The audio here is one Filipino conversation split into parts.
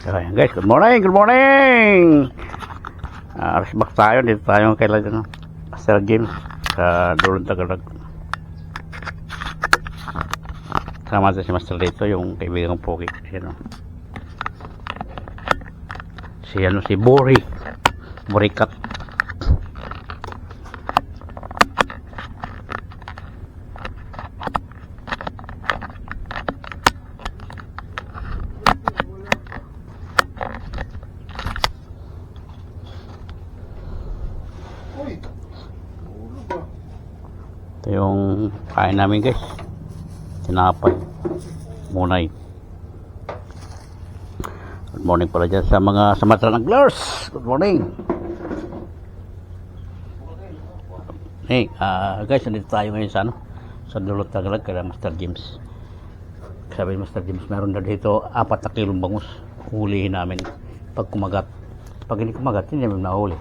Ayan guys, good morning, good morning. Resback tayo, dito tayo kailan Master James sa Dulong Tagalog. Sama sa si Master dito, yung kaibigang Poki. Si Borikat. Ito yung kain namin guys, tinapay, munay. Good morning pala dyan sa mga Sumatran anglers. Good morning. Hey, guys, nandito tayo ngayon sa sa Dulong Tagalog kaya Master James. Sabi ni Master James, meron na dito 4 na kilong bangus. Hulihin namin pag kumagat. Pag hindi kumagat, hindi namin nahuli.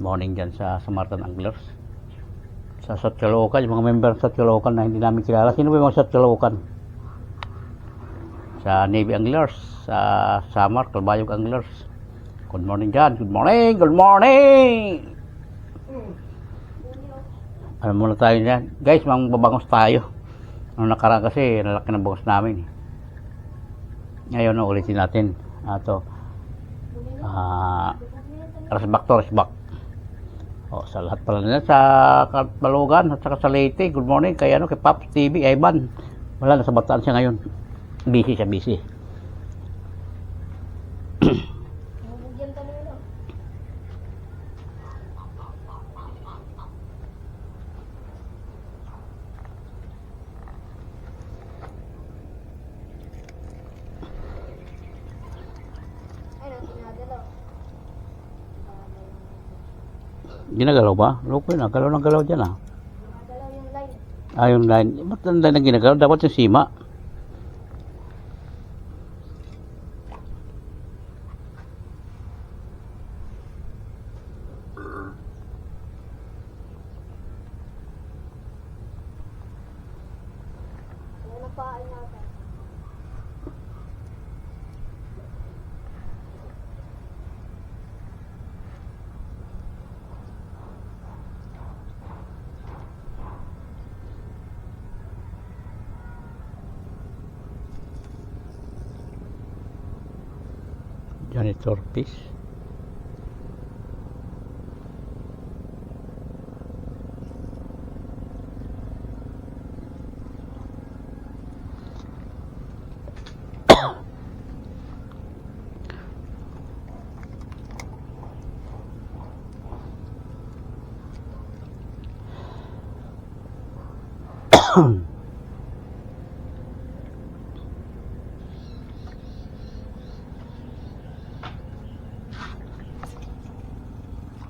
Morning dyan sa Sumatran anglers. Sa South Caloocan, yung mga member sa South Caloocan na hindi namin kilala. Sino ba yung mga South Caloocan? Sa Navy Anglers, sa Samar, Calbayog Anglers. Good morning dyan. Good morning! Good morning! Ano muna tayo dyan? Guys, babangos tayo. Ano nakaraan kasi, nalaki ng bangos namin. Ngayon, ulitin natin. Resback to resback. Sa lahat pala nila sa Balugan at saka sa Leyte. Good morning kay kay Pops TV, Ivan. Wala, nasa Bataan siya ngayon. Busy siya, busy. Ginagalaw ba? Loko yun, galaw ng galaw dyan Galaw yung line. Yung line. Ba't ang line na ginagalaw? Dapat yung sima. Janitor piece.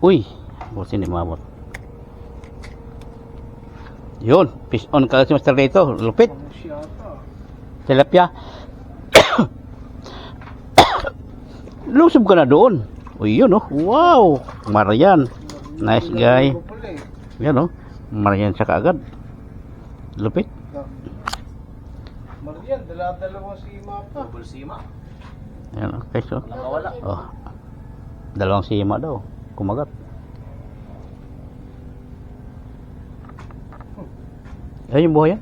Uy, buti ni mamot. Yun, fish on ka si Master dito, lupit. Tilapia. Lusob ka na doon. Uy, yun wow, Marian. Nice guy. Yan Marian siya kaagad. Lupit. Marian, dalawang sima pa. Double sima. Yan okay, so. Nakawala. Dalawang sima daw. Kumagat. Ayun yung buhay yan.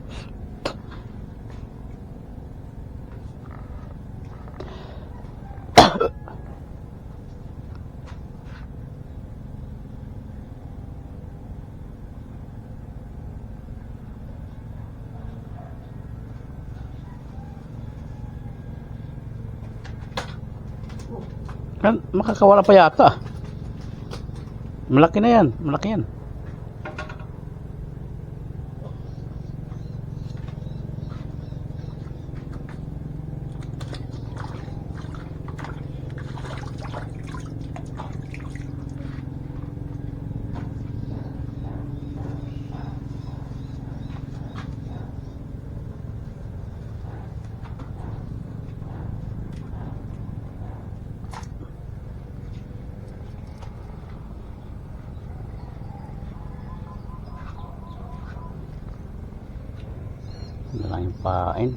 Makakawala pa yata. Malaki na yan, malaki yan. Malaking pain.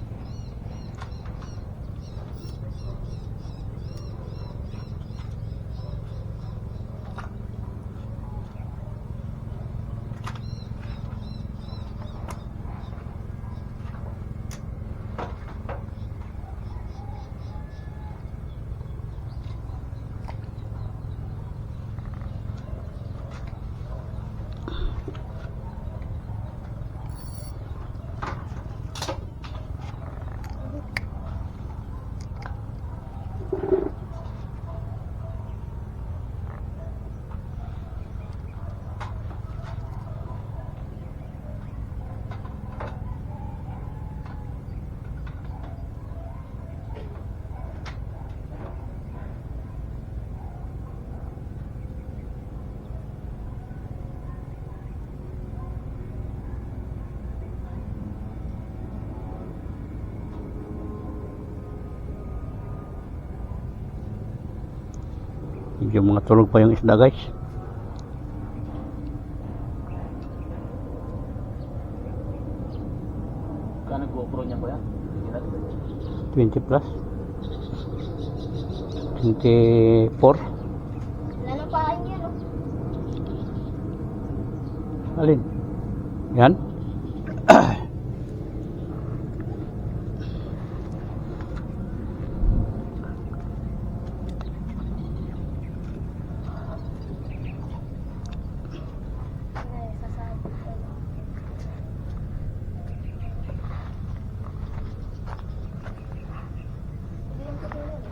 Medyo mga tulog pa yung isda guys. Kano GoPro niya kuya? 20 plus. 24. Wala pa niya, no? Alin? Yan? Ay, sasabi ko. Hindi lang katulad, eh.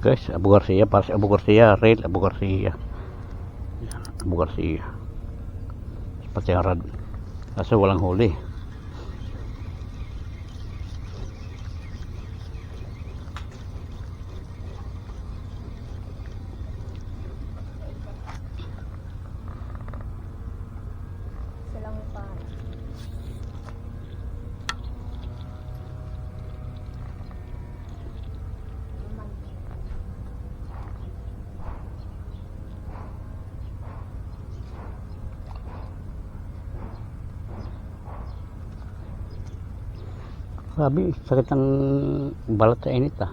Guys, Abu Garcia, para sa Abu Garcia, rail Abu Garcia. Abu Garcia. Pati ang rad. Kaso walang huli. Silang pa. Sabi, sakit ng balat sa init ah.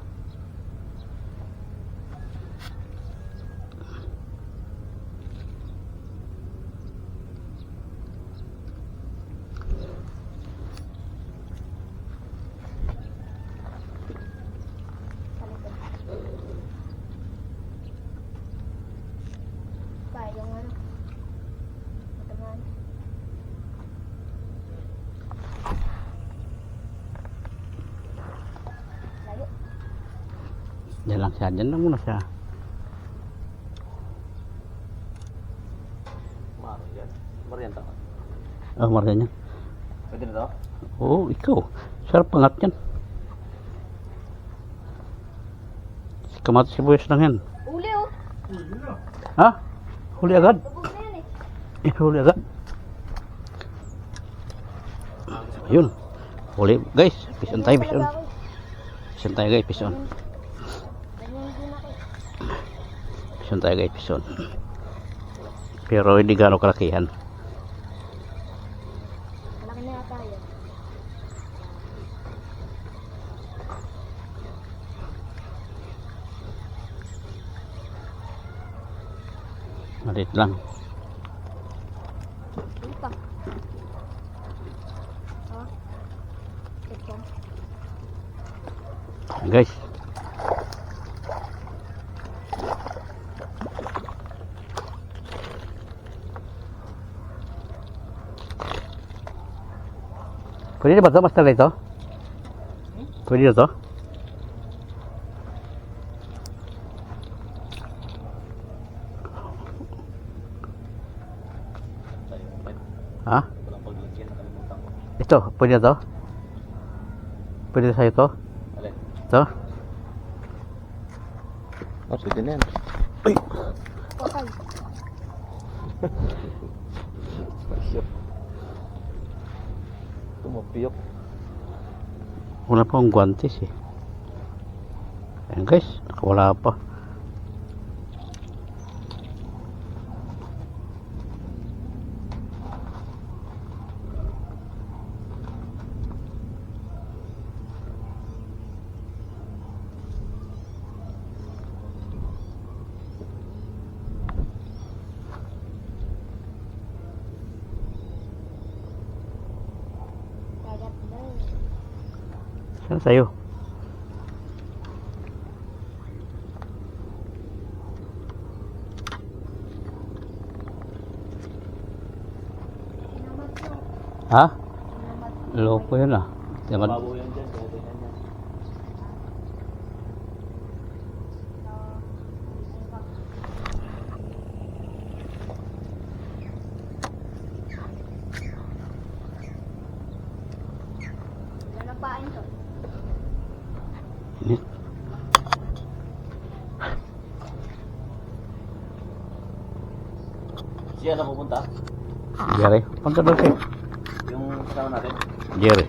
Pa, yung ano. Matamaan. Layo. Diyan lang siya, diyan lang muna siya. Marian ta. Oh, marga niya. Pwede na to? Oo, ikaw. Sarap pangat yan. Kamatis sibuyas lang yan. Uli, oh. Ha? Huli agad? Lubog na yan, eh. Huli agad. Ayun. Huli. Guys, pison tayo, pison. Talaga ako, eh. Pison tayo guys, pison. Ganyan din ako, eh. Pison tayo guys, pison. Pero hindi gaano kalakihan. Malaki na yata yan. Malit lang. Uli pa. Ha? Ito. Guys. Pwede na ba ito? Master na ito? Pwede na ito? Ha? Walang paglagyan, nakalimutan ko. Ito, pwede na ito? Pwede na sa'yo ito? Alin? Ito? Oh, pwede na yan. Uy! Okay. Tumapiyok. Wala pa akong guantes eh. Ayan guys, nakawala pa. Kagat na. Saan sa'yo? Inamat mo. Ha? Inamat mo. Loko yun ah. Diyan Babaw yan dyan, pwede na yan. Wala na pain to. Init. Siya na pupunta? Jerry. Punta doon siya. Yung kasama natin. Jerry.